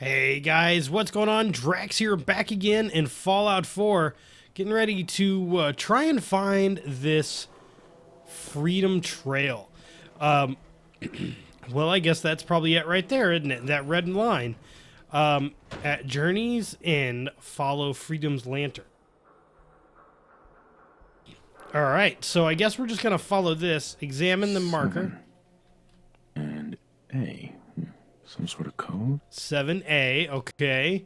Hey guys, what's going on? Drax here, back again in Fallout 4, getting ready to try and find this Freedom Trail. Well, I guess that's probably it right there, isn't it? That red line. At Journey's End, follow Freedom's Lantern. Alright, so I guess we're just going to follow this, examine the marker. And A. Some sort of code? 7A, okay.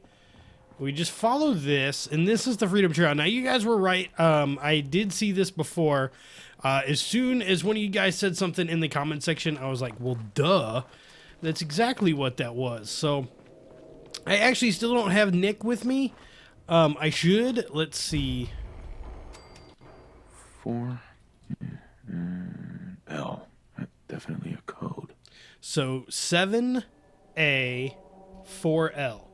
We just follow this, and this is the Freedom Trail. Now, you guys were right. I did see this before. As soon as one of you guys said something in the comment section, I was like, well, duh. That's exactly what that was. So, I actually still don't have Nick with me. I should. Let's see. 4 L. That's definitely a code. So, 7A, 4L.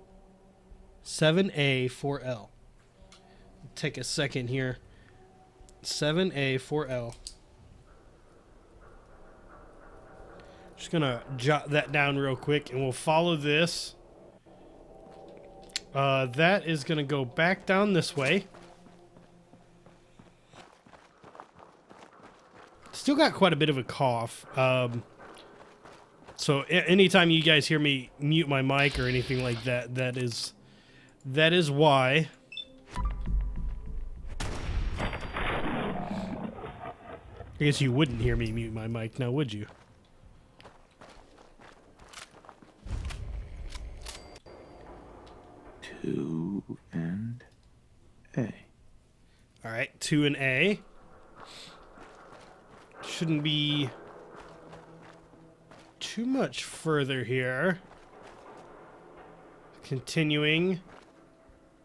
7A, 4L. Take a second here. 7A, 4L. Just gonna jot that down real quick, and we'll follow this. That is gonna go back down this way. Still got quite a bit of a cough. So anytime you guys hear me mute my mic or anything like that, that is why. I guess you wouldn't hear me mute my mic now, would you? Two and A. All right, 2 and A. Shouldn't be too much further here. Continuing.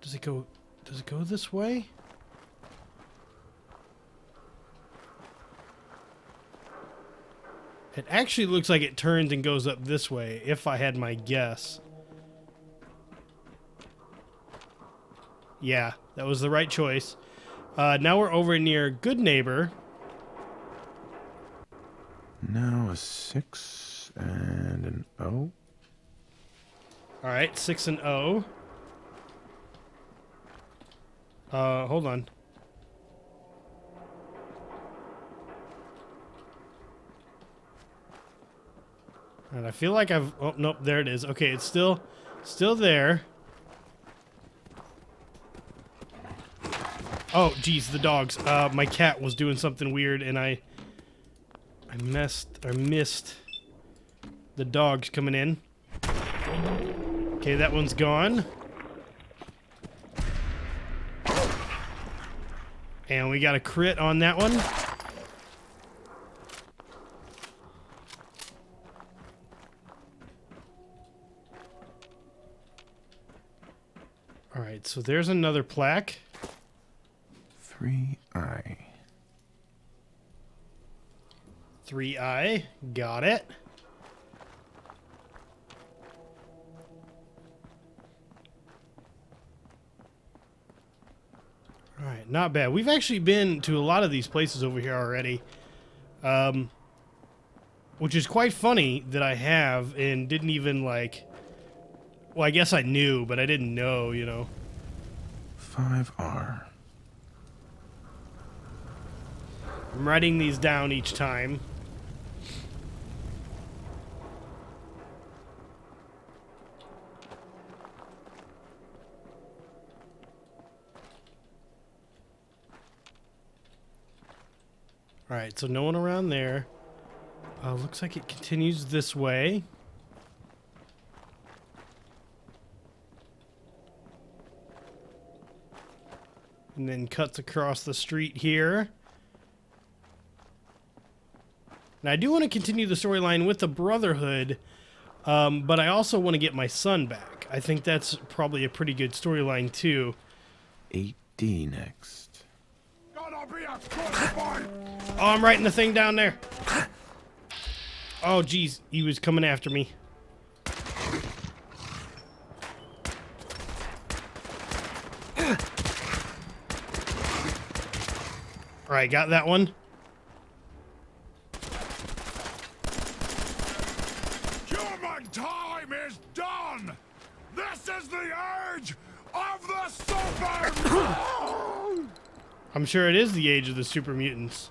Does it go this way? It actually looks like it turns and goes up this way, if I had my guess. Yeah, that was the right choice. Now we're over near Good Neighbor. Now a 6 and an O. Alright, 6 and O. Hold on. And I feel like I've... Oh, nope, there it is. Okay, it's still there. Oh, geez, the dogs. My cat was doing something weird, and I missed the dogs coming in. Okay, that one's gone. And we got a crit on that one. Alright, so there's another plaque. 3I. 3I, got it. Alright, not bad. We've actually been to a lot of these places over here already. Which is quite funny that I have and didn't even like... Well, I guess I knew, but I didn't know, you know. 5R. I'm writing these down each time. Alright, so no one around there. Looks like it continues this way. And then cuts across the street here. Now, I do want to continue the storyline with the Brotherhood, but I also want to get my son back. I think that's probably a pretty good storyline, too. 8D next. Oh, I'm writing the thing down there. Oh, geez. He was coming after me. All right, got that one. Human time is done! This is the age of the super. I'm sure it is the age of the super mutants.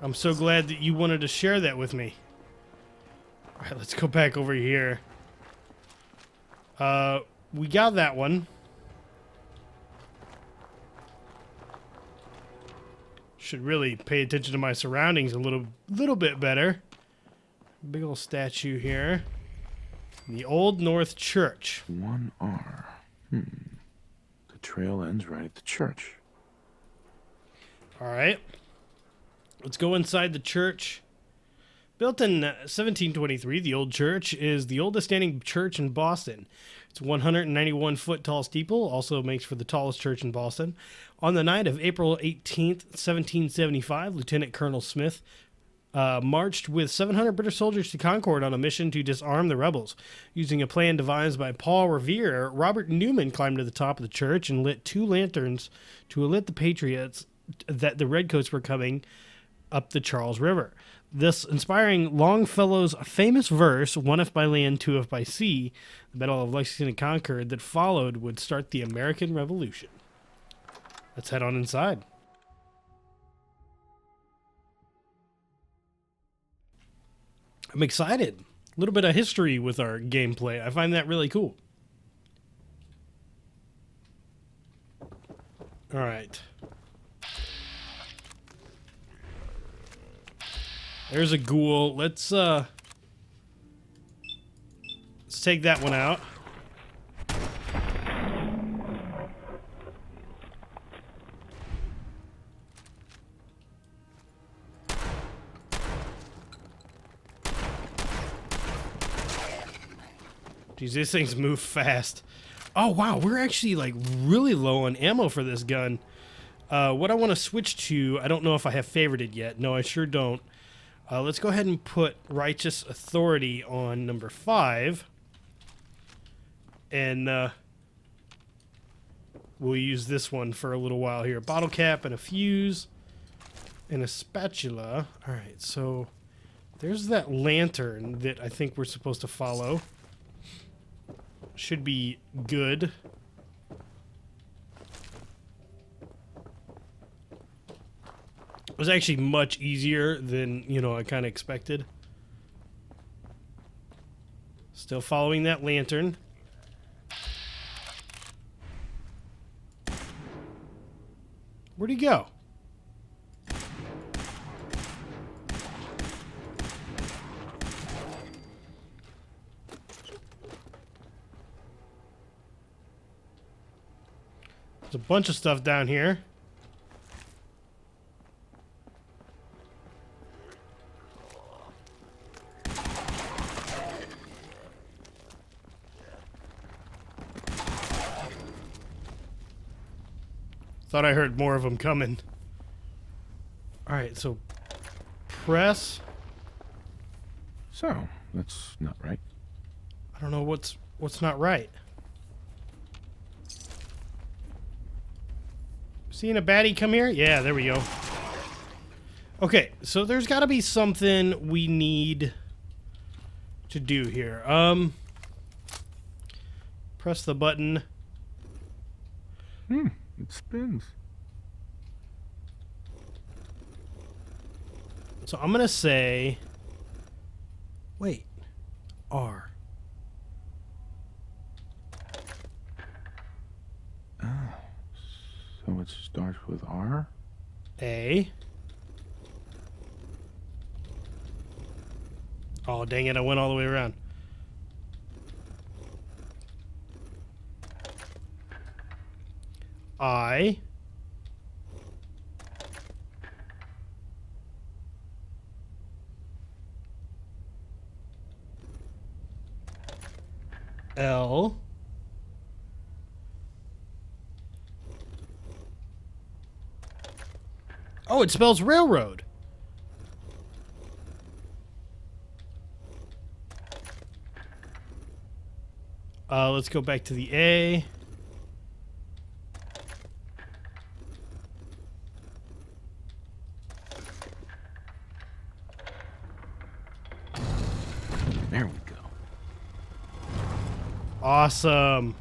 I'm so glad that you wanted to share that with me. Alright, let's go back over here. We got that one. Should really pay attention to my surroundings a little bit better. Big old statue here. The Old North Church. 1R. The trail ends right at the church. Alright. Let's go inside the church. Built in 1723, the Old Church is the oldest standing church in Boston. It's a 191-foot tall steeple, also makes for the tallest church in Boston. On the night of April 18th, 1775, Lieutenant Colonel Smith marched with 700 British soldiers to Concord on a mission to disarm the rebels. Using a plan devised by Paul Revere, Robert Newman climbed to the top of the church and lit 2 lanterns to alert the Patriots that the Redcoats were coming up the Charles River. This inspiring Longfellow's famous verse, "One if by land, two if by sea," the Battle of Lexington and Concord that followed would start the American Revolution. Let's head on inside. I'm excited. A little bit of history with our gameplay. I find that really cool. All right. There's a ghoul. Let's take that one out. Geez, these things move fast. Oh, wow. We're actually, like, really low on ammo for this gun. What I want to switch to, I don't know if I have favorited yet. No, I sure don't. Let's go ahead and put Righteous Authority on number 5. And we'll use this one for a little while here. Bottle cap and a fuse and a spatula. All right, so there's that lantern that I think we're supposed to follow. Should be good. It was actually much easier than, I kind of expected. Still following that lantern. Where'd he go? There's a bunch of stuff down here. Thought I heard more of them coming. Alright, so press. So, that's not right. I don't know what's not right. Seeing a baddie come here? Yeah, there we go. Okay, so there's got to be something we need to do here. Press the button. It spins. So I'm going to say... Wait. R. So it starts with R? A. Oh, dang it. I went all the way around. I. L. Oh, it spells railroad. Let's go back to the A. There we go. Awesome.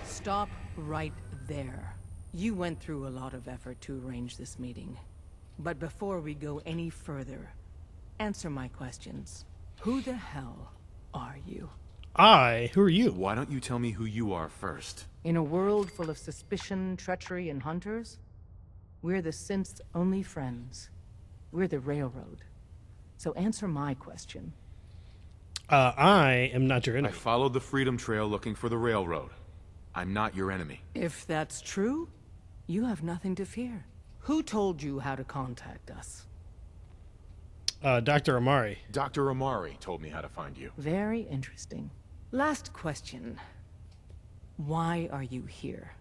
Stop right there. You went through a lot of effort to arrange this meeting. But before we go any further, answer my questions. Who the hell are you? Who are you? Why don't you tell me who you are first? In a world full of suspicion, treachery, and hunters, we're the synth's only friends. We're the Railroad. So answer my question. I am not your I enemy. followed the Freedom Trail looking for the Railroad. I'm not your enemy. If that's true, you have nothing to fear. Who told you how to contact us? Dr. Amari. Dr. Amari told me how to find you. Very interesting. Last question. Why are you here?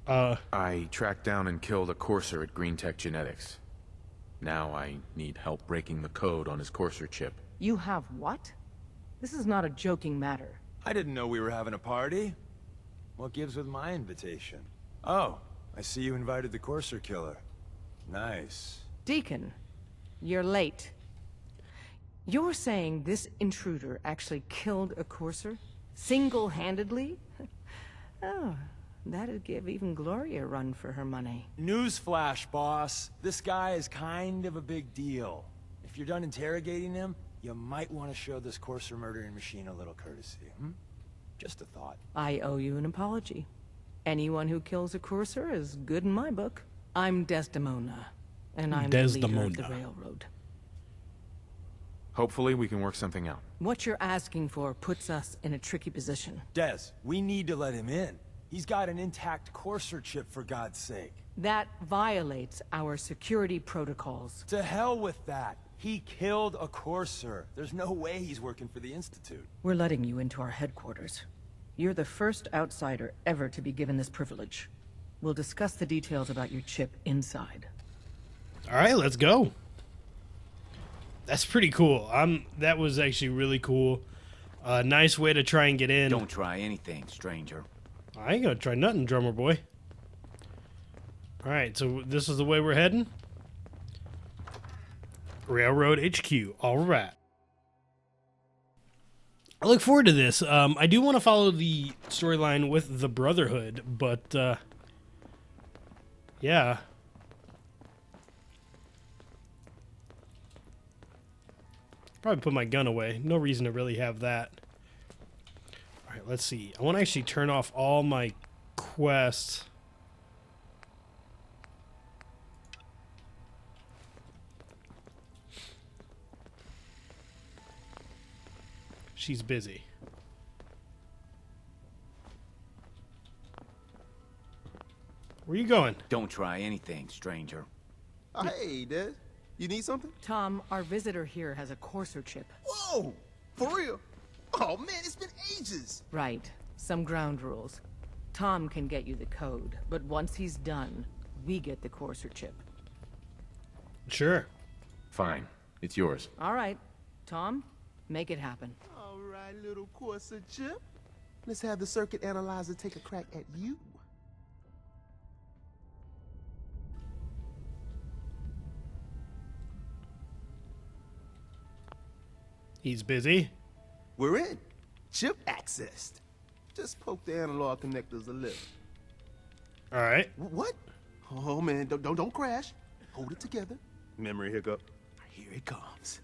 I tracked down and killed a Courser at Green Tech Genetics. Now I need help breaking the code on his Courser chip. You have what? This is not a joking matter. I didn't know we were having a party. What gives with my invitation? Oh, I see you invited the Courser killer. Nice. Deacon, you're late. You're saying this intruder actually killed a Courser? Single-handedly? Oh, that'd give even Gloria a run for her money. Newsflash, boss. This guy is kind of a big deal. If you're done interrogating him, you might want to show this Courser murdering machine a little courtesy, Just a thought. I owe you an apology. Anyone who kills a Courser is good in my book. I'm Desdemona, and I'm the leader of the Railroad. Hopefully we can work something out. What you're asking for puts us in a tricky position. Des, we need to let him in. He's got an intact Courser chip, for God's sake. That violates our security protocols. To hell with that. He killed a Courser. There's no way he's working for the Institute. We're letting you into our headquarters. You're the first outsider ever to be given this privilege. We'll discuss the details about your chip inside. All right, let's go. That's pretty cool. That was actually really cool. Nice way to try and get in. Don't try anything, stranger. I ain't gonna try nothing, drummer boy. All right, so this is the way we're heading. Railroad HQ. All right. I look forward to this. I do want to follow the storyline with the Brotherhood, but yeah. Probably put my gun away. No reason to really have that. All right, let's see. I want to actually turn off all my quests. She's busy. Where you going? Don't try anything, stranger. Hey, Des. You need something? Tom, our visitor here has a Courser chip. Whoa! For real? Oh, man, it's been ages. Right. Some ground rules. Tom can get you the code, but once he's done, we get the Courser chip. Sure. Fine. It's yours. All right. Tom, make it happen. All right, little Courser chip. Let's have the circuit analyzer take a crack at you. He's busy. We're in. Chip accessed. Just poke the analog connectors a little. All right. What? Oh, man, don't crash. Hold it together. Memory hiccup. Here it comes.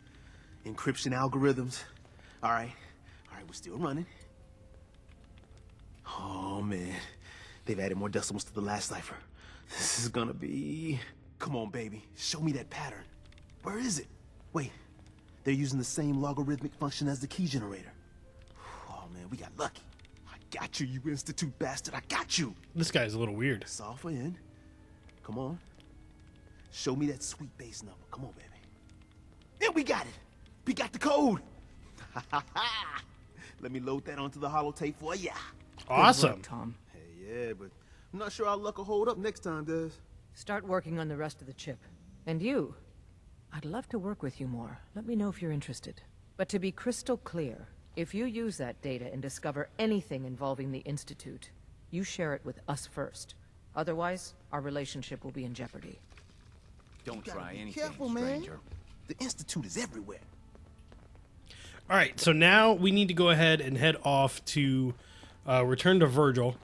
Encryption algorithms. All right, we're still running. Oh, man. They've added more decimals to the last cipher. This is gonna be... Come on, baby. Show me that pattern. Where is it? Wait. They're using the same logarithmic function as the key generator. Oh, man, we got lucky. I got you, you Institute bastard. I got you. This guy's a little weird. Software in. Come on. Show me that sweet base number. Come on, baby. And we got it. We got the code. Let me load that onto the holotape for ya. Awesome. Good work, Tom. Hey, yeah, but I'm not sure our luck will hold up next time, Des. Start working on the rest of the chip. And you, I'd love to work with you more. Let me know if you're interested. But to be crystal clear, if you use that data and discover anything involving the Institute, you share it with us first. Otherwise, our relationship will be in jeopardy. Don't Gotta try be anything, careful, man. stranger. The Institute is everywhere. All right, so now we need to go ahead and head off to return to Virgil.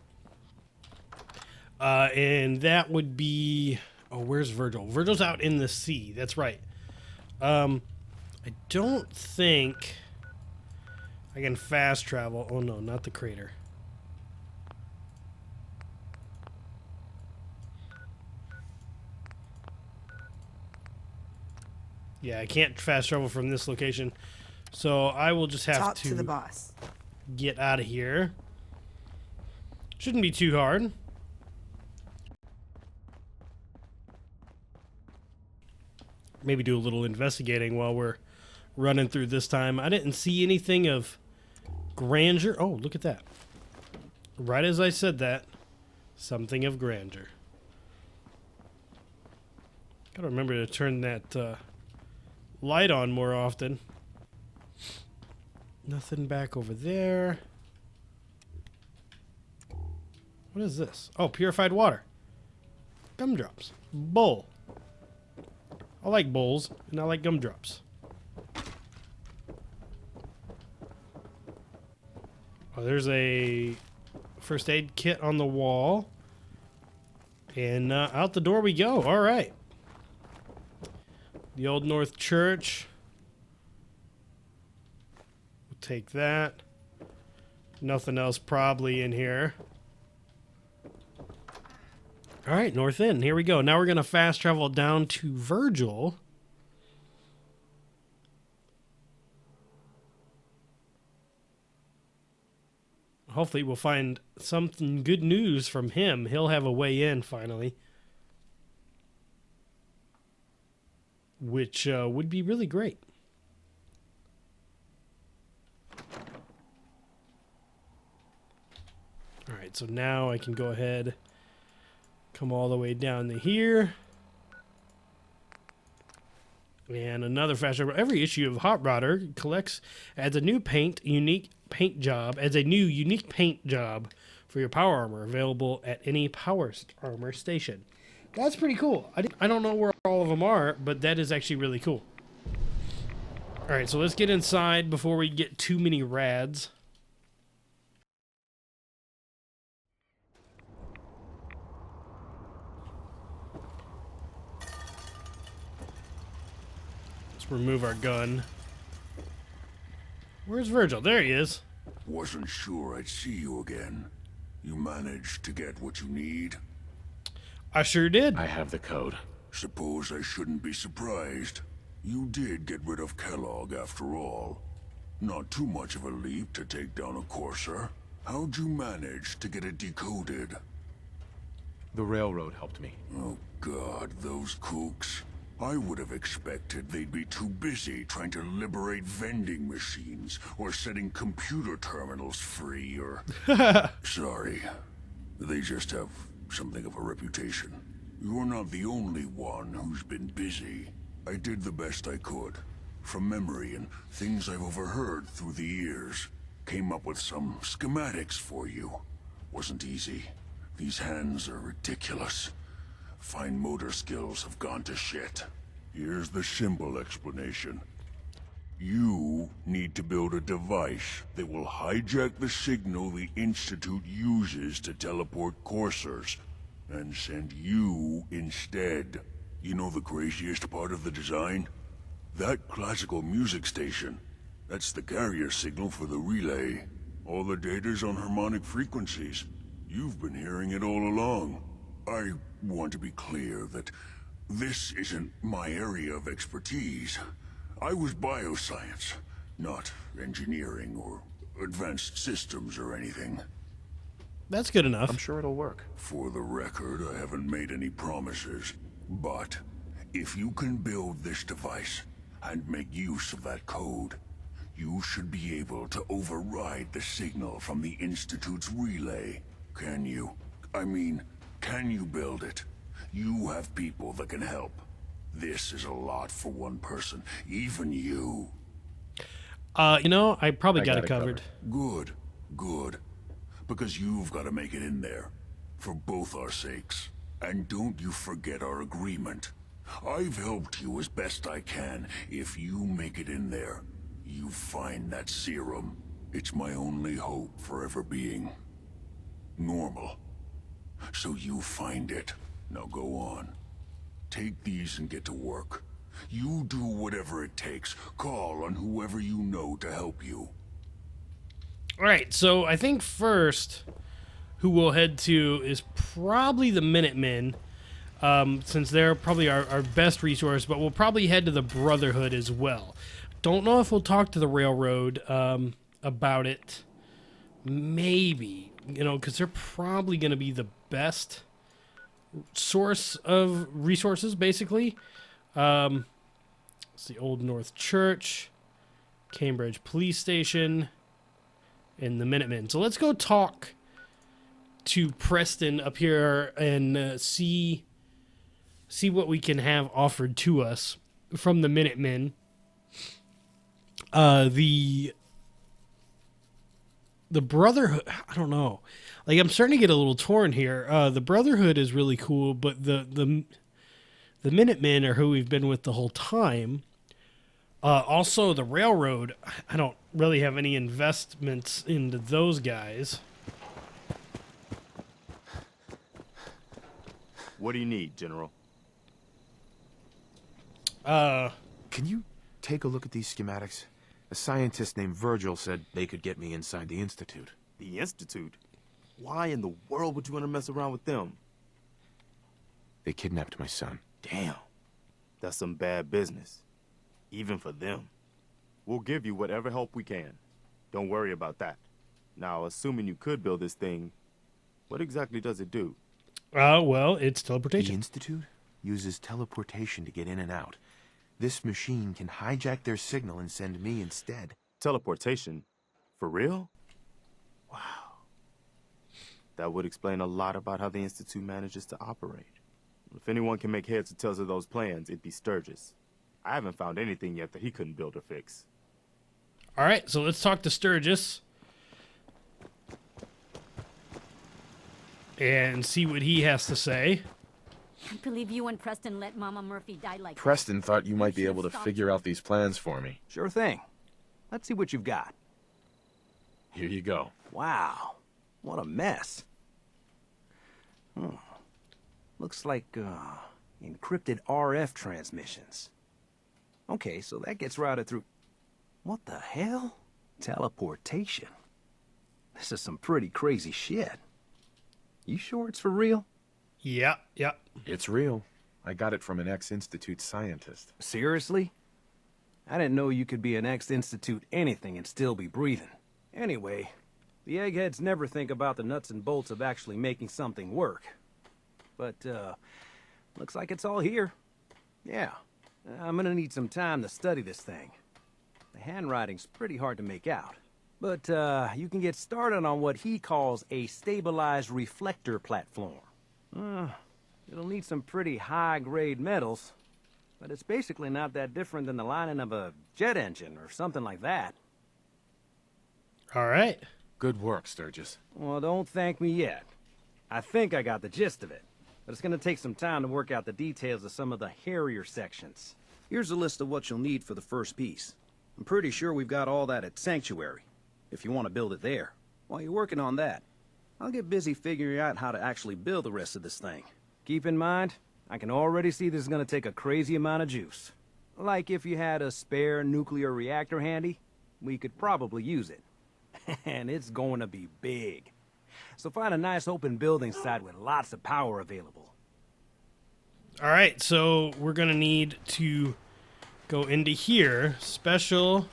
And that would be... Oh, where's Virgil? Virgil's out in the sea. That's right. I don't think I can fast travel. Oh, no, not the crater. Yeah, I can't fast travel from this location. So I will just have Talk to to the boss. get out of here. Shouldn't be too hard. Maybe do a little investigating while we're running through this time. I didn't see anything of grandeur. Oh, look at that. Right as I said that, something of grandeur. Gotta remember to turn that light on more often. Nothing back over there. What is this? Oh, purified water. Gumdrops. Bowl. I like bowls, and I like gumdrops. Oh, there's a first aid kit on the wall. And out the door we go. All right. The Old North Church. We'll take that. Nothing else probably in here. All right, North End. Here we go. Now we're going to fast travel down to Virgil. Hopefully we'll find something good news from him. He'll have a way in finally. Which would be really great. All right, so now I can go ahead, come all the way down to here. And another fast travel. Every issue of Hot Rodder adds a new unique paint job for your power armor, available at any power armor station. That's pretty cool. I don't know where all of them are, but that is actually really cool. All right, so let's get inside before we get too many rads. Let's remove our gun. Where's Virgil? There he is. Wasn't sure I'd see you again. You managed to get what you need? I sure did. I have the code. Suppose I shouldn't be surprised. You did get rid of Kellogg after all. Not too much of a leap to take down a Courser. How'd you manage to get it decoded? The railroad helped me. Oh God, those kooks. I would have expected they'd be too busy trying to liberate vending machines or setting computer terminals free or... Sorry. They just have something of a reputation. You're not the only one who's been busy. I did the best I could. From memory and things I've overheard through the years. Came up with some schematics for you. Wasn't easy. These hands are ridiculous. Fine motor skills have gone to shit. Here's the simple explanation. You need to build a device that will hijack the signal the Institute uses to teleport coursers, and send you instead. You know the craziest part of the design? That classical music station. That's the carrier signal for the relay. All the data's on harmonic frequencies. You've been hearing it all along. I want to be clear that this isn't my area of expertise. I was bioscience, not engineering or advanced systems or anything. That's good enough. I'm sure it'll work. For the record, I haven't made any promises. But if you can build this device and make use of that code, you should be able to override the signal from the Institute's relay. Can you? I mean, can you build it? You have people that can help. This is a lot for one person, even you. You know, I probably got it covered. Good, good. Because you've got to make it in there. For both our sakes. And don't you forget our agreement. I've helped you as best I can. If you make it in there, You find that serum. It's my only hope for ever being normal. So you find it. Now go on. Take these and get to work. You do whatever it takes. Call on whoever you know to help you. All right, so I think first who we'll head to is probably the Minutemen, since they're probably our best resource, but we'll probably head to the Brotherhood as well. Don't know if we'll talk to the Railroad about it. Maybe, because they're probably going to be the best source of resources, basically. It's the Old North Church, Cambridge Police Station, and the Minutemen. So let's go talk to Preston up here and see what we can have offered to us from the Minutemen. The Brotherhood, I don't know. Like, I'm starting to get a little torn here. The Brotherhood is really cool, but the Minutemen are who we've been with the whole time. Also, the Railroad, I don't really have any investments into those guys. What do you need, General? Can you take a look at these schematics? A scientist named Virgil said they could get me inside the Institute. The Institute? Why in the world would you want to mess around with them? They kidnapped my son. Damn. That's some bad business. Even for them. We'll give you whatever help we can. Don't worry about that. Now, assuming you could build this thing, what exactly does it do? Well, it's The teleportation. Institute uses teleportation to get in and out. This machine can hijack their signal and send me instead. Teleportation? For real? Wow. That would explain a lot about how the Institute manages to operate. If anyone can make heads or tails of those plans, it'd be Sturgis. I haven't found anything yet that he couldn't build or fix. All right, so let's talk to Sturgis and see what he has to say. Can't believe you and Preston let Mama Murphy die like that. Preston thought you might be able to figure out these plans for me. Sure thing. Let's see what you've got. Here you go. Wow. What a mess. Looks like, encrypted RF transmissions. Okay, so that gets routed through... What the hell? Teleportation. This is some pretty crazy shit. You sure it's for real? Yeah. It's real. I got it from an ex-Institute scientist. Seriously? I didn't know you could be an ex-Institute anything and still be breathing. Anyway, the eggheads never think about the nuts and bolts of actually making something work. But, looks like it's all here. Yeah, I'm gonna need some time to study this thing. The handwriting's pretty hard to make out. But, you can get started on what he calls a stabilized reflector platform. It'll need some pretty high-grade metals, but it's basically not that different than the lining of a jet engine or something like that. All right. Good work, Sturgis. Well, don't thank me yet. I think I got the gist of it, but it's gonna take some time to work out the details of some of the hairier sections. Here's a list of what you'll need for the first piece. I'm pretty sure we've got all that at Sanctuary, if you want to build it there. While you're working on that, I'll get busy figuring out how to actually build the rest of this thing. Keep in mind, I can already see this is gonna take a crazy amount of juice. Like if you had a spare nuclear reactor handy, we could probably use it. And it's going to be big. So find a nice open building site with lots of power available. All right, so we're going to need to go into here. Special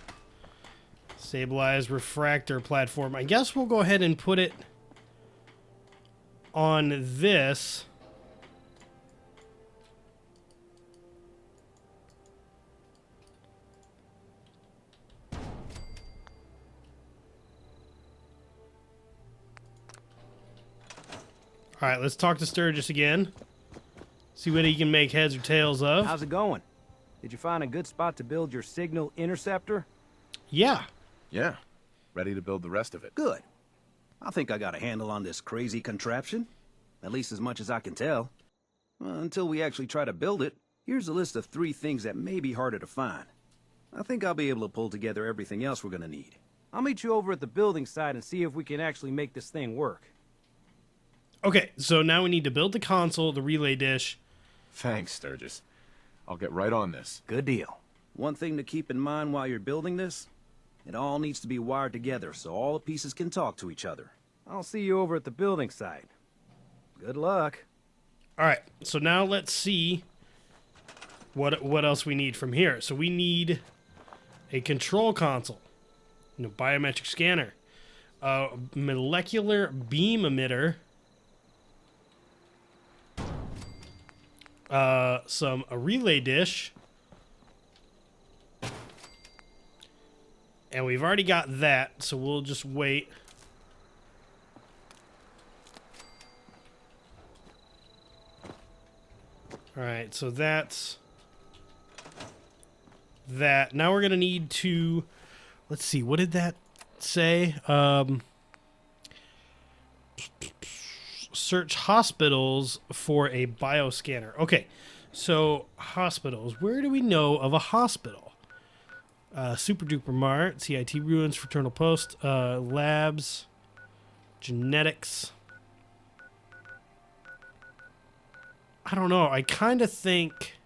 stabilized refractor platform. I guess we'll go ahead and put it on this. All right, let's talk to Sturgis again. See what he can make heads or tails of. How's it going? Did you find a good spot to build your signal interceptor? Yeah. Yeah. Ready to build the rest of it. Good. I think I got a handle on this crazy contraption. At least as much as I can tell. Until we actually try to build it, here's a list of 3 things that may be harder to find. I think I'll be able to pull together everything else we're gonna need. I'll meet you over at the building site and see if we can actually make this thing work. Okay, so now we need to build the console, the relay dish. Thanks, Sturgis. I'll get right on this. Good deal. One thing to keep in mind while you're building this, it all needs to be wired together so all the pieces can talk to each other. I'll see you over at the building site. Good luck. All right, so now let's see what else we need from here. So we need a control console, biometric scanner, a molecular beam emitter, a relay dish, and we've already got that, so we'll just wait. All right, so that's that. Now we're gonna need to, let's see, what did that say? Search hospitals for a bioscanner. Okay, so hospitals. Where do we know of a hospital? Super Duper Mart, CIT Ruins, Fraternal Post, Labs, Genetics. I don't know. I kind of think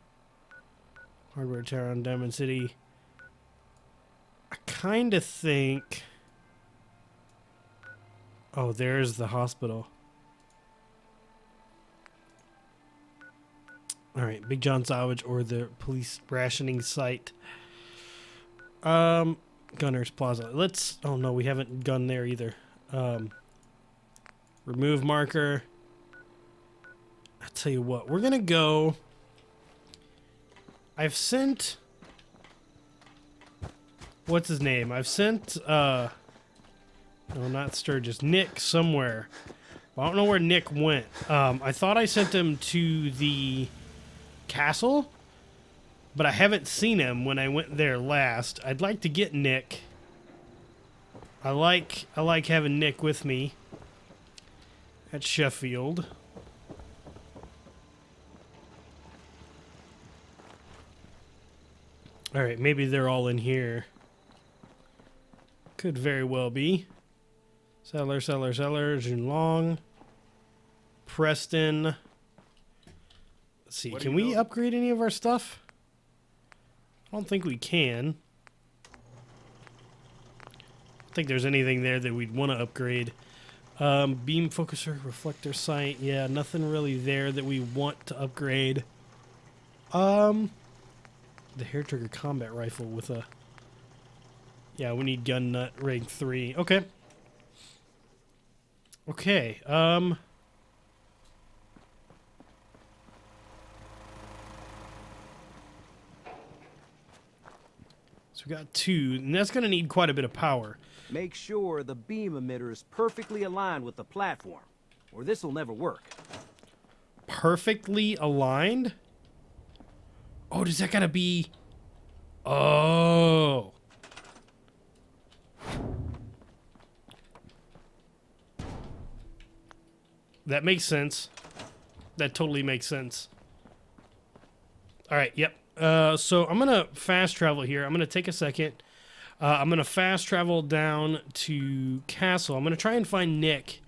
Hardware Tower on Diamond City. I kind of think. Oh, there's the hospital. All right, Big John Salvage or the police rationing site. Gunner's Plaza. Let's. Oh no, we haven't gone there either. Remove marker. I'll tell you what, we're gonna go. I've sent. What's his name? I've sent. No, not Sturgis. Nick somewhere. I don't know where Nick went. I thought I sent him to the castle, but I haven't seen him when I went there last. I'd like to get Nick. I like having Nick with me at Sheffield. All right, maybe they're all in here. Could very well be. Seller, Junlong, Preston. Let's see, can we upgrade any of our stuff? I don't think we can. I don't think there's anything there that we'd want to upgrade. Beam focuser, reflector sight. Yeah, nothing really there that we want to upgrade. The hair trigger combat rifle with a. Yeah, we need gun nut rank 3. Okay. Okay. So we got 2, and that's going to need quite a bit of power. Make sure the beam emitter is perfectly aligned with the platform, or this will never work. Perfectly aligned? Oh, does that gotta be... Oh. That makes sense. That totally makes sense. Alright, yep. So I'm gonna fast travel here. I'm gonna take a second. I'm gonna fast travel down to Castle. I'm gonna try and find Nick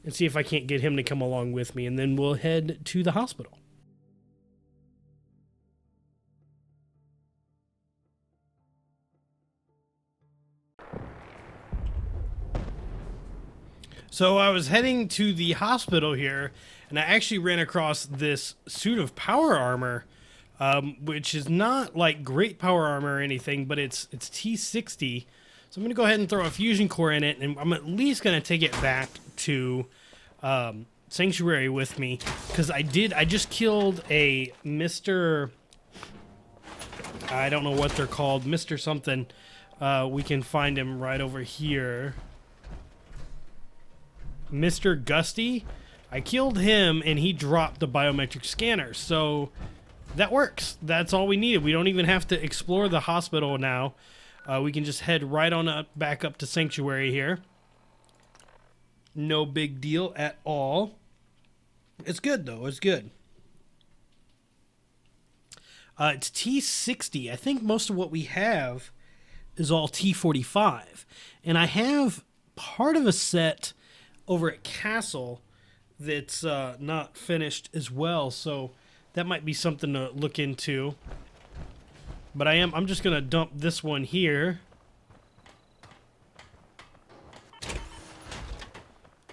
and see if I can't get him to come along with me, and then we'll head to the hospital. So I was heading to the hospital here, and I actually ran across this suit of power armor, which is not like great power armor or anything, but it's T60. So I'm going to go ahead and throw a fusion core in it, and I'm at least going to take it back to Sanctuary with me, because I just killed a Mr. I don't know what they're called, Mr. something. We can find him right over here. Mr. Gusty. I killed him and he dropped the biometric scanner, so that works. That's all we needed. We don't even have to explore the hospital now. We can just head right on up, back up to Sanctuary here. No big deal at all. It's good though, it's good. It's T60. I think most of what we have is all T45. And I have part of a set over at Castle that's not finished as well, so that might be something to look into. But I'm just gonna dump this one here,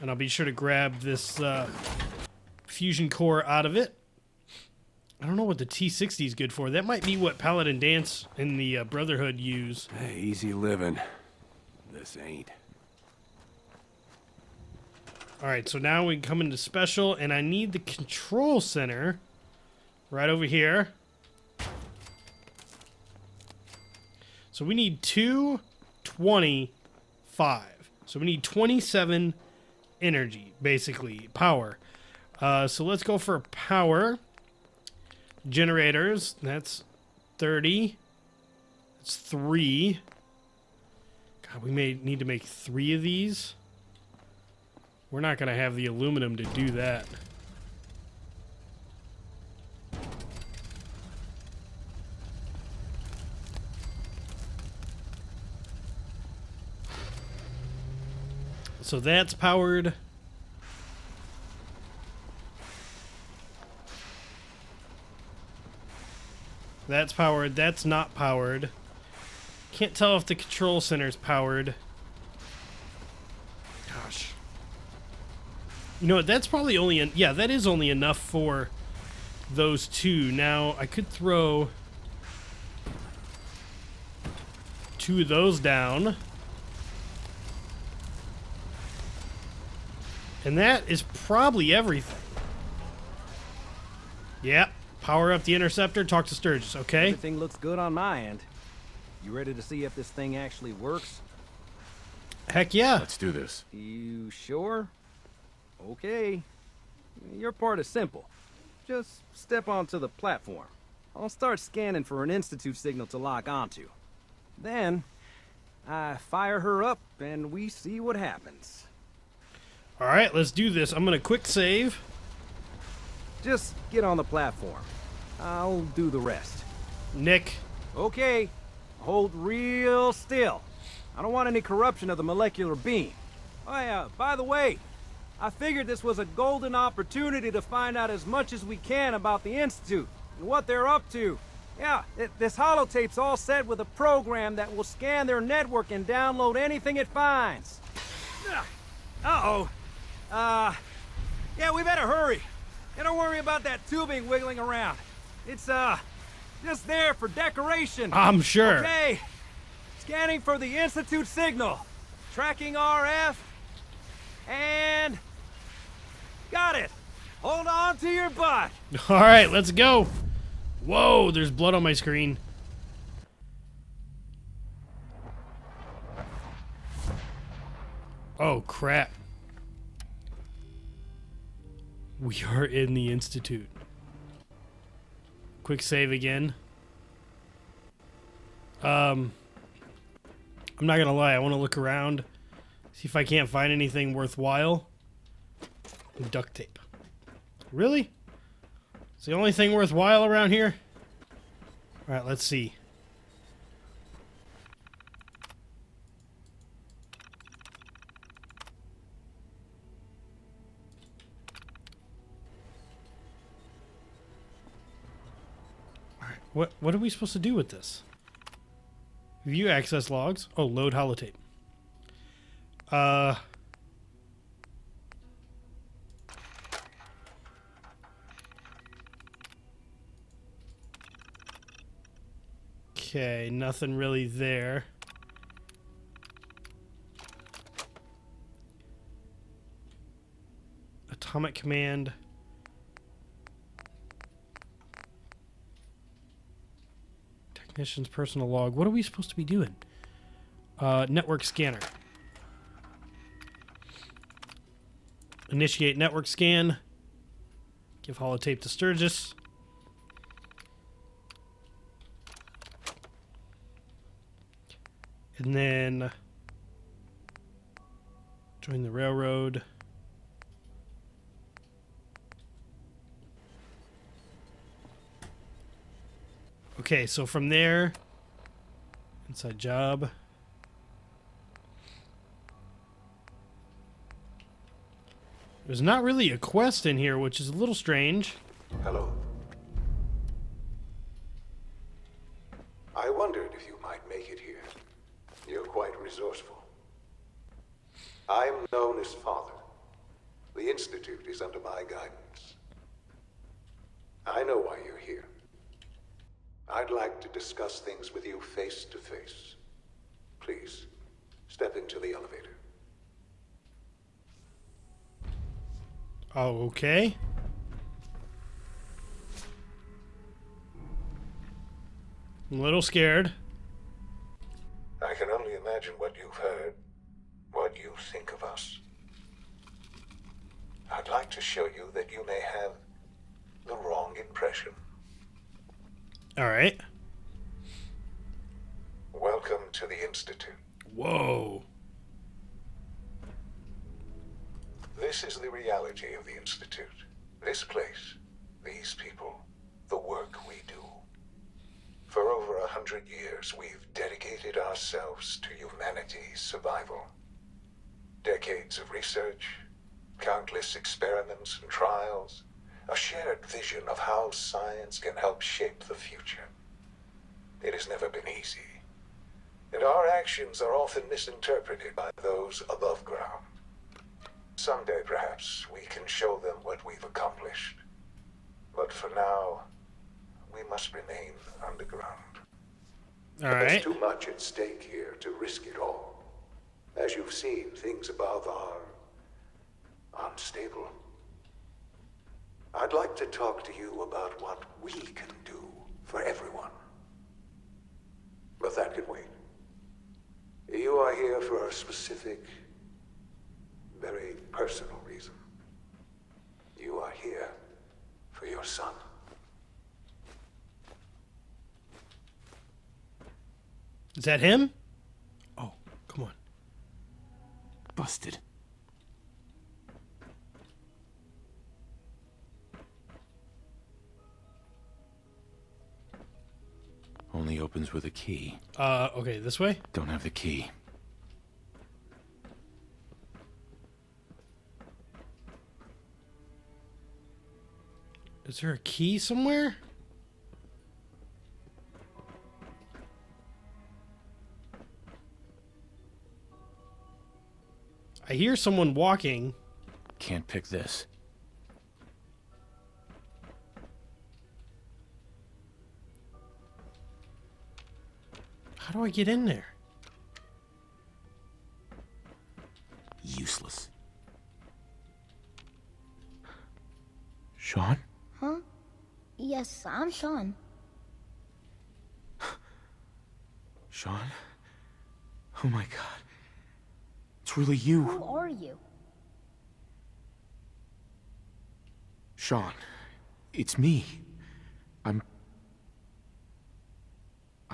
and I'll be sure to grab this fusion core out of it. I don't know what the T60 is good for. That might be what Paladin Dance and the Brotherhood use. Hey, easy living. This ain't. Alright, so now we come into special, and I need the control center right over here. So we need 225. So we need 27 energy, basically, power. So let's go for power. Generators, that's 30. That's 3. God, we may need to make 3 of these. We're not going to have the aluminum to do that. So that's powered. That's powered. That's not powered. Can't tell if the control center's powered. Gosh. You know what? That's probably only... yeah, that is only enough for those two. Now, I could throw 2 of those down. And that is probably everything. Yeah. Power up the interceptor, talk to Sturgis, okay? Everything looks good on my end. You ready to see if this thing actually works? Heck yeah. Let's do this. You sure? Okay. Your part is simple. Just step onto the platform. I'll start scanning for an Institute signal to lock onto. Then, I fire her up and we see what happens. Alright, let's do this. I'm gonna quick save. Just get on the platform. I'll do the rest. Nick. Okay. Hold real still. I don't want any corruption of the molecular beam. Oh yeah, by the way, I figured this was a golden opportunity to find out as much as we can about the Institute and what they're up to. Yeah, this holotape's all set with a program that will scan their network and download anything it finds. Uh-oh. Yeah, we better hurry. And don't worry about that tubing wiggling around. It's, just there for decoration. I'm sure. Okay. Scanning for the Institute signal. Tracking RF. And... got it. Hold on to your butt. Alright, let's go. Whoa, there's blood on my screen. Oh, crap. We are in the Institute. Quick save again. I'm not gonna lie, I want to look around, see if I can't find anything worthwhile. Duct tape. Really? It's the only thing worthwhile around here? Alright, let's see. What are we supposed to do with this? View access logs. Oh, load holotape. Okay, nothing really there. Atomic command. Technician's personal log. What are we supposed to be doing? Network scanner. Initiate network scan. Give holotape to Sturgis. And then join the railroad. Okay, so from there, inside job. There's not really a quest in here, which is a little strange. Hello. I wondered if you might make it here. You're quite resourceful. I'm known as Father. The Institute is under my guidance. I know why you're here. I'd like to discuss things with you face to face. Please, step into the elevator. Oh, okay. I'm a little scared. I can only imagine what you've heard, what you think of us. I'd like to show you that you may have the wrong impression. All right. Welcome to the Institute. Whoa. This is the reality of the Institute. This place, these people, the work we do. For over 100 years, we've dedicated ourselves to humanity's survival. Decades of research, countless experiments and trials, a shared vision of how science can help shape the future. It has never been easy, and our actions are often misinterpreted by those above ground. Someday, perhaps, we can show them what we've accomplished. But for now, we must remain underground. All right. There's too much at stake here to risk it all. As you've seen, things above are unstable. I'd like to talk to you about what we can do for everyone. But that can wait. You are here for a specific, very personal reason. You are here for your son. Is that him? Oh, come on. Busted. Only opens with a key. Okay, this way? Don't have the key. Is there a key somewhere? I hear someone walking. Can't pick this. How do I get in there? Useless. Sean? Huh? Yes, I'm Sean. Sean? Oh my god. It's really you. Who are you? Sean, it's me.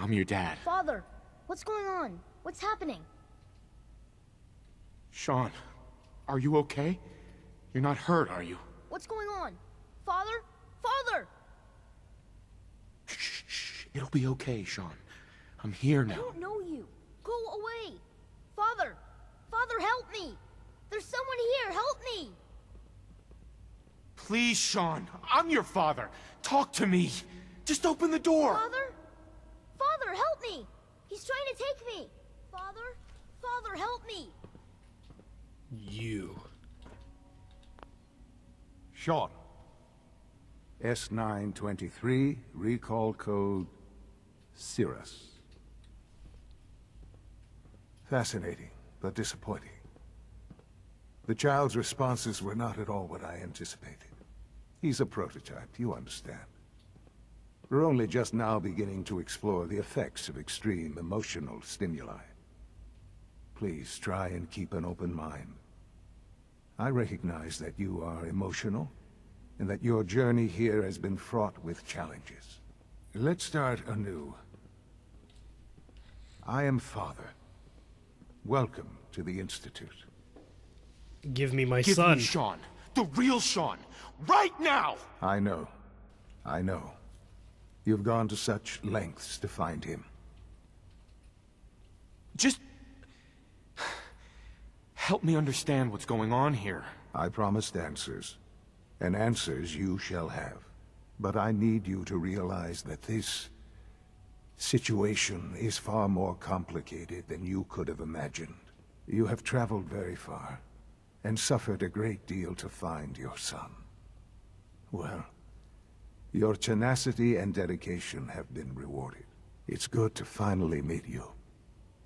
I'm your dad. Father, what's going on? What's happening? Sean, are you okay? You're not hurt, are you? What's going on? Father? Father! Shh. It'll be okay, Sean. I'm here now. I don't know you. Go away. Father! Father, help me! There's someone here. Help me! Please, Sean. I'm your father. Talk to me. Just open the door. Father? Father, help me! He's trying to take me! Father? Father, help me! You. Sean. S923, recall code Cirrus. Fascinating, but disappointing. The child's responses were not at all what I anticipated. He's a prototype, you understand. We're only just now beginning to explore the effects of extreme emotional stimuli. Please try and keep an open mind. I recognize that you are emotional, and that your journey here has been fraught with challenges. Let's start anew. I am Father. Welcome to the Institute. Give me my Give son. me Sean. The real Sean. Right now! I know. You've gone to such lengths to find him. Just... help me understand what's going on here. I promised answers, and answers you shall have. But I need you to realize that this situation is far more complicated than you could have imagined. You have traveled very far, and suffered a great deal to find your son. Well, your tenacity and dedication have been rewarded. It's good to finally meet you.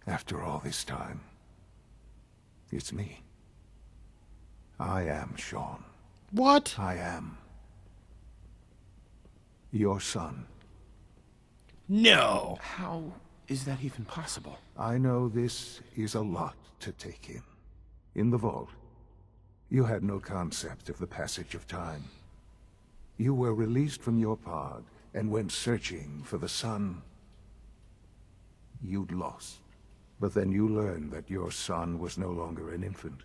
After all this time, it's me. I am Sean. What? I am your son. No. How is that even possible? I know this is a lot to take in. In the vault, you had no concept of the passage of time. You were released from your pod and went searching for the son you'd lost. But then you learned that your son was no longer an infant,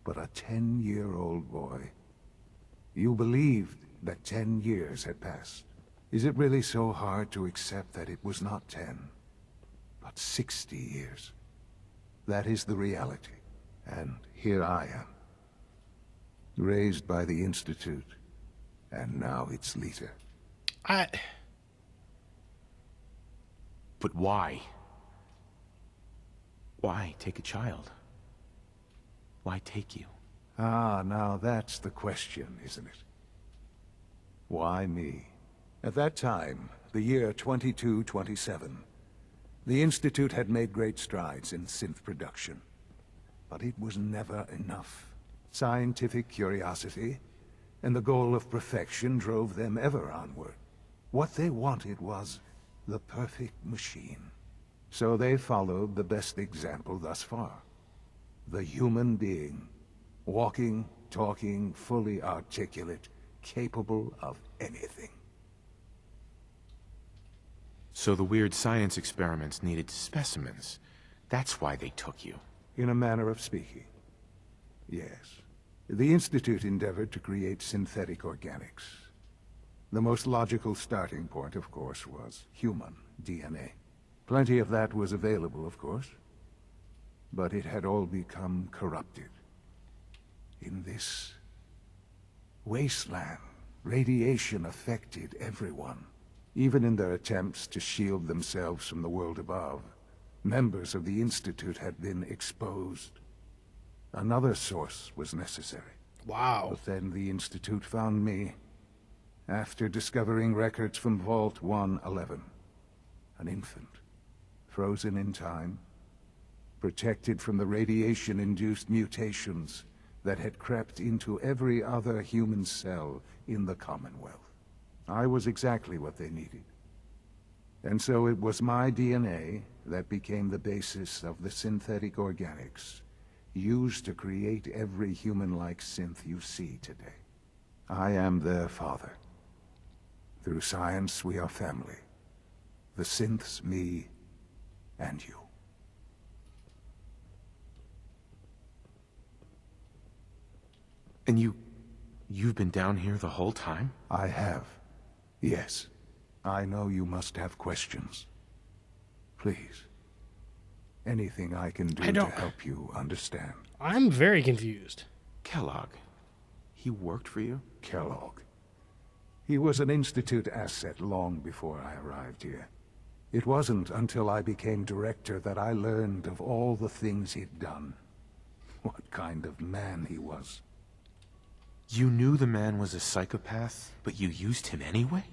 but a 10-year-old boy. You believed that 10 years had passed. Is it really so hard to accept that it was not 10, but 60 years? That is the reality. And here I am, raised by the Institute, and now its leader. But why? Why take a child? Why take you? Ah, now that's the question, isn't it? Why me? At that time, the year 2227, the Institute had made great strides in synth production. But it was never enough. Scientific curiosity and the goal of perfection drove them ever onward. What they wanted was the perfect machine. So they followed the best example thus far. The human being. Walking, talking, fully articulate, capable of anything. So the weird science experiments needed specimens. That's why they took you. In a manner of speaking, yes. The Institute endeavored to create synthetic organics. The most logical starting point, of course, was human DNA. Plenty of that was available, of course. But it had all become corrupted. In this wasteland, radiation affected everyone. Even in their attempts to shield themselves from the world above, members of the Institute had been exposed. Another source was necessary. Wow. But then the Institute found me, after discovering records from Vault 111. An infant, frozen in time, protected from the radiation-induced mutations that had crept into every other human cell in the Commonwealth. I was exactly what they needed. And so it was my DNA that became the basis of the synthetic organics used to create every human-like synth you see today. I am their father. Through science, we are family. The synths, me, and you. And you've been down here the whole time? I have. Yes. I know you must have questions. Please. Anything I can do to help you understand. I'm very confused. Kellogg. He worked for you? Kellogg. He was an Institute asset long before I arrived here. It wasn't until I became director that I learned of all the things he'd done. What kind of man he was. You knew the man was a psychopath, but you used him anyway?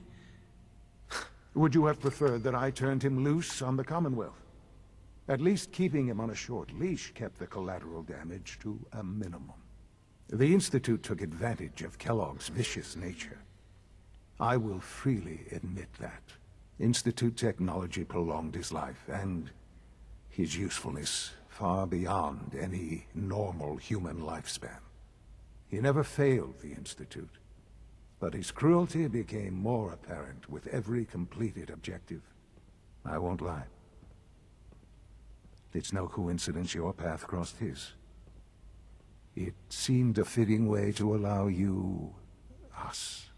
Would you have preferred that I turned him loose on the Commonwealth? At least keeping him on a short leash kept the collateral damage to a minimum. The Institute took advantage of Kellogg's vicious nature. I will freely admit that. Institute technology prolonged his life, and his usefulness far beyond any normal human lifespan. He never failed the Institute, but his cruelty became more apparent with every completed objective. I won't lie. It's no coincidence your path crossed his. It seemed a fitting way to allow you, us,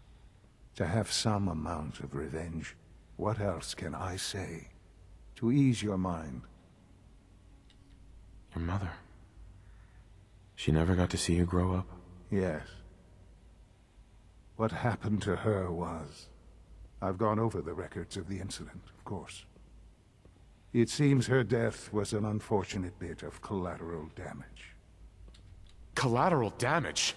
to have some amount of revenge. What else can I say to ease your mind? Your mother. She never got to see you grow up? Yes. What happened to her was... I've gone over the records of the incident, of course. It seems her death was an unfortunate bit of collateral damage. Collateral damage?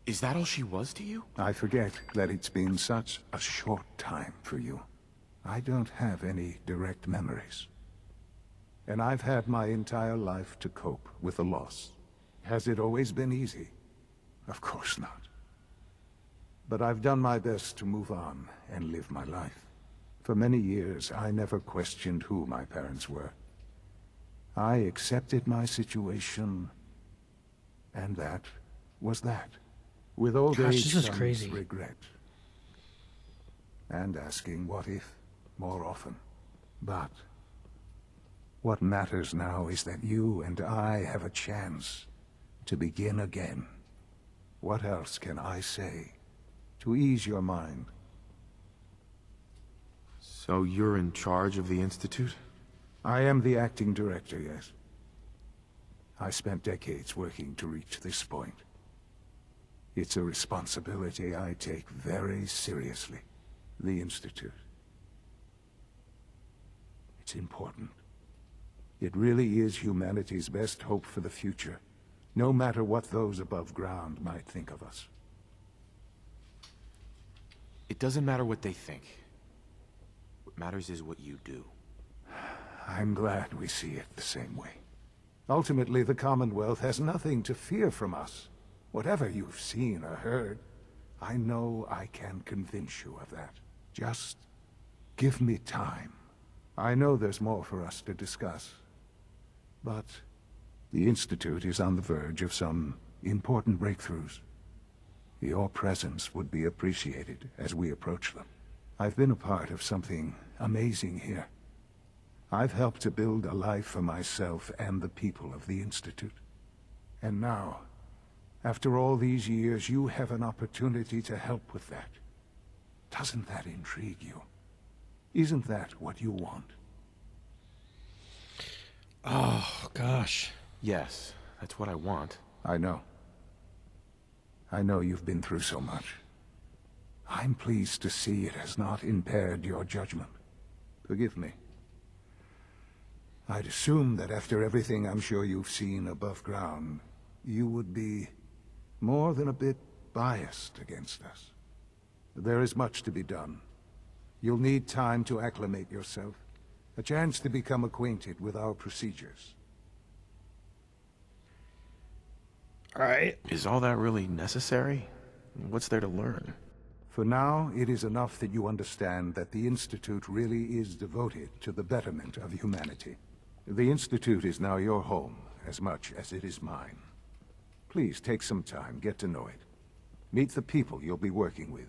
Is that all she was to you? I forget that it's been such a short time for you. I don't have any direct memories. And I've had my entire life to cope with the loss. Has it always been easy? Of course not. But I've done my best to move on and live my life. For many years, I never questioned who my parents were. I accepted my situation, and that was that. With old age this is comes crazy. regret. And asking what if more often. But what matters now is that you and I have a chance to begin again. What else can I say to ease your mind? So you're in charge of the Institute? I am the acting director, yes. I spent decades working to reach this point. It's a responsibility I take very seriously. The Institute. It's important. It really is humanity's best hope for the future, no matter what those above ground might think of us. It doesn't matter what they think. What matters is what you do. I'm glad we see it the same way. Ultimately, the Commonwealth has nothing to fear from us. Whatever you've seen or heard, I know I can convince you of that. Just give me time. I know there's more for us to discuss. But the Institute is on the verge of some important breakthroughs. Your presence would be appreciated as we approach them. I've been a part of something amazing here. I've helped to build a life for myself and the people of the Institute. And now, after all these years, you have an opportunity to help with that. Doesn't that intrigue you? Isn't that what you want? Oh, gosh. Yes, that's what I want. I know. I know you've been through so much. I'm pleased to see it has not impaired your judgment. Forgive me. I'd assume that after everything I'm sure you've seen above ground, you would be more than a bit biased against us. There is much to be done. You'll need time to acclimate yourself, a chance to become acquainted with our procedures. All right. Is all that really necessary? What's there to learn? For now, it is enough that you understand that the Institute really is devoted to the betterment of humanity. The Institute is now your home, as much as it is mine. Please take some time, get to know it. Meet the people you'll be working with.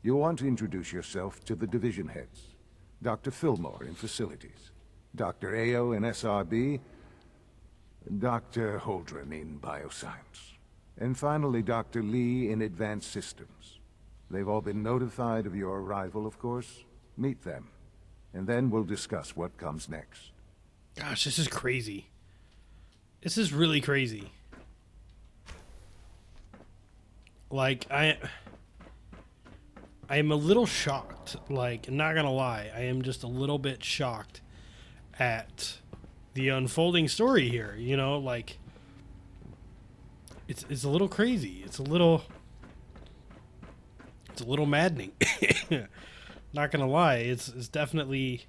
You'll want to introduce yourself to the division heads. Dr. Fillmore in Facilities, Dr. Ao in SRB, Dr. Holdren in Bioscience, and finally Dr. Lee in Advanced Systems. They've all been notified of your arrival, of course. Meet them, and then we'll discuss what comes next. Gosh, this is crazy. This is really crazy. Like, I am a little shocked. Like, not gonna lie, I am just a little bit shocked at the unfolding story here. You know, like, it's a little crazy. It's a little maddening. Not gonna lie, it's definitely.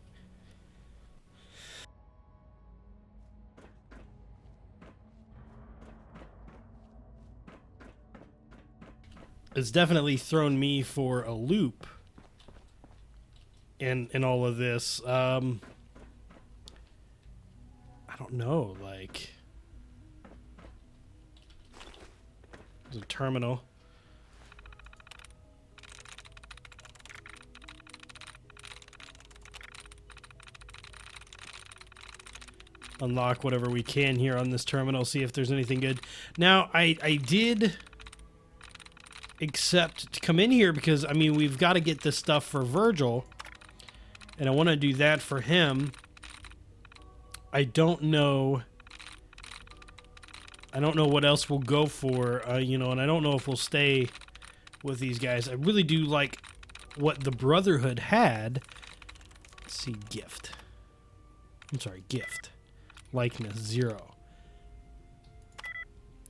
It's definitely thrown me for a loop in all of this. I don't know, like, there's a terminal. Unlock whatever we can here on this terminal, see if there's anything good. Now, I did accept to come in here because, I mean, we've got to get this stuff for Virgil. and I want to do that for him. I don't know what else we'll go for, you know, and I don't know if we'll stay with these guys. I really do like what the Brotherhood had. Let's see, gift. I'm sorry, gift. Likeness 0.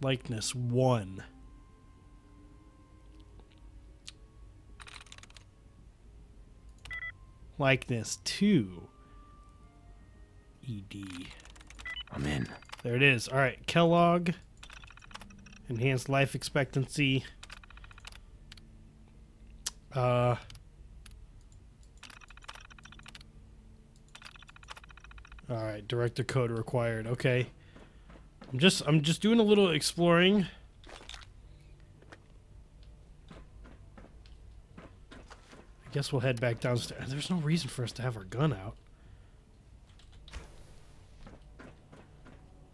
Likeness 1. Likeness 2. ED. I'm in. There it is. All right, Kellogg. Enhanced life expectancy. All right, director code required. Okay. I'm just doing a little exploring. I guess we'll head back downstairs. There's no reason for us to have our gun out.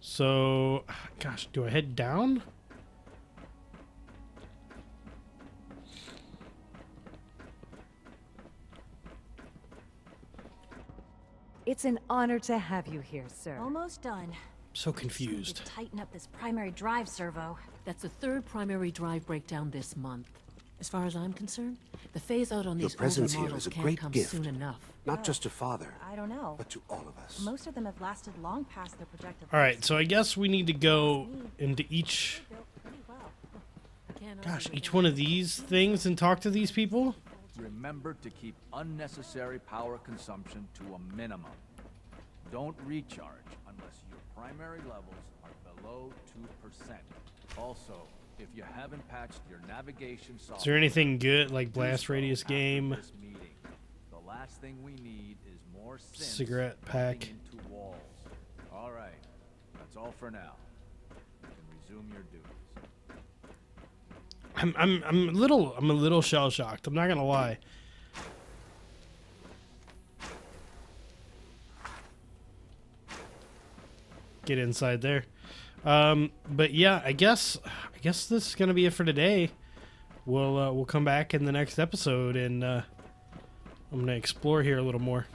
So, gosh, do I head down? It's an honor to have you here, sir. Almost done. So confused. Tighten up this primary drive servo. That's the third primary drive breakdown this month. As far as I'm concerned, the phase out on Your these older presence here models is a can't great come gift. soon enough. Not just to father, I don't know. but to all of us. Most of them have lasted long past their projected. All right, so I guess we need to go into each... Gosh, each one of these things and talk to these people? Remember to keep unnecessary power consumption to a minimum. Don't recharge unless your primary levels are below 2%. Also, if you haven't patched your navigation software... Is there anything good, like blast radius game? The last thing we need is more synths Cigarette pack. into walls. All right, that's all for now. You can resume your duties. I'm a little shell shocked. I'm not gonna lie. Get inside there. But yeah, I guess this is gonna be it for today. We'll come back in the next episode and I'm gonna explore here a little more.